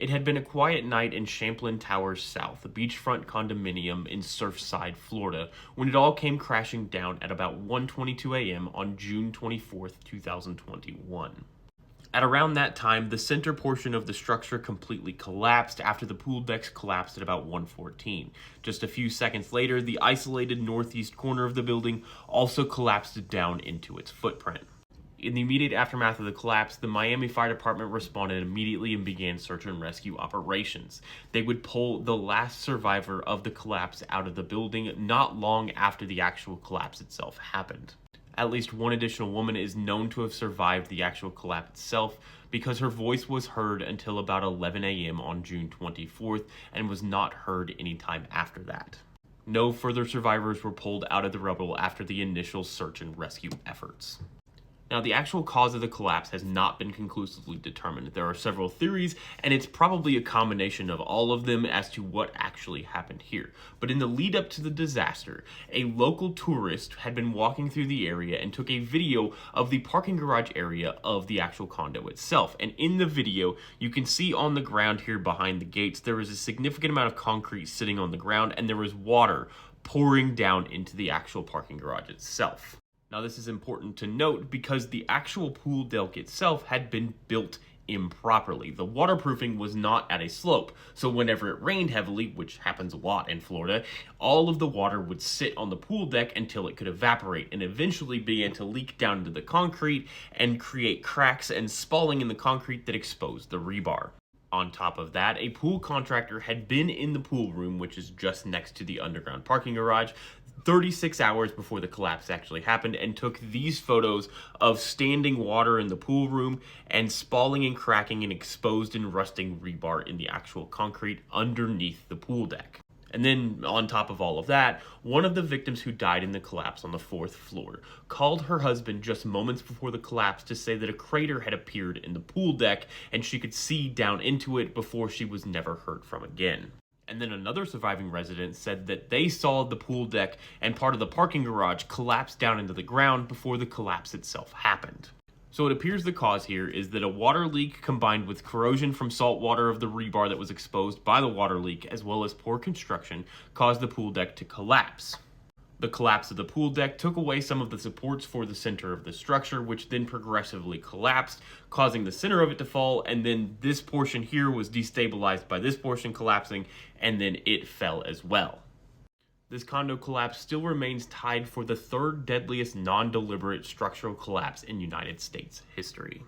It had been a quiet night in Champlain Towers South, a beachfront condominium in Surfside, Florida, when it all came crashing down at about 1:22 a.m. on June 24th, 2021. At around that time, the center portion of the structure completely collapsed after the pool decks collapsed at about 1:14. Just a few seconds later, the isolated northeast corner of the building also collapsed down into its footprint. In the immediate aftermath of the collapse, the Miami Fire Department responded immediately and began search and rescue operations. They would pull the last survivor of the collapse out of the building not long after the actual collapse itself happened. At least one additional woman is known to have survived the actual collapse itself because her voice was heard until about 11 a.m. on June 24th and was not heard any time after that. No further survivors were pulled out of the rubble after the initial search and rescue efforts. Now, the actual cause of the collapse has not been conclusively determined. There are several theories, and it's probably a combination of all of them as to what actually happened here. But in the lead up to the disaster, a local tourist had been walking through the area and took a video of the parking garage area of the actual condo itself. And in the video, you can see on the ground here behind the gates, there is a significant amount of concrete sitting on the ground, and there was water pouring down into the actual parking garage itself. Now, this is important to note because the actual pool deck itself had been built improperly. The waterproofing was not at a slope, so whenever it rained heavily, which happens a lot in Florida, all of the water would sit on the pool deck until it could evaporate and eventually begin to leak down into the concrete and create cracks and spalling in the concrete that exposed the rebar. On top of that, a pool contractor had been in the pool room, which is just next to the underground parking garage, 36 hours before the collapse actually happened, and took these photos of standing water in the pool room and spalling and cracking and exposed and rusting rebar in the actual concrete underneath the pool deck. And then, on top of all of that, one of the victims who died in the collapse on the 4th floor called her husband just moments before the collapse to say that a crater had appeared in the pool deck and she could see down into it before she was never heard from again. And then another surviving resident said that they saw the pool deck and part of the parking garage collapse down into the ground before the collapse itself happened. So it appears the cause here is that a water leak combined with corrosion from salt water of the rebar that was exposed by the water leak, as well as poor construction, caused the pool deck to collapse. The collapse of the pool deck took away some of the supports for the center of the structure, which then progressively collapsed, causing the center of it to fall, and then this portion here was destabilized by this portion collapsing, and then it fell as well. This condo collapse still remains tied for the third deadliest non-deliberate structural collapse in United States history.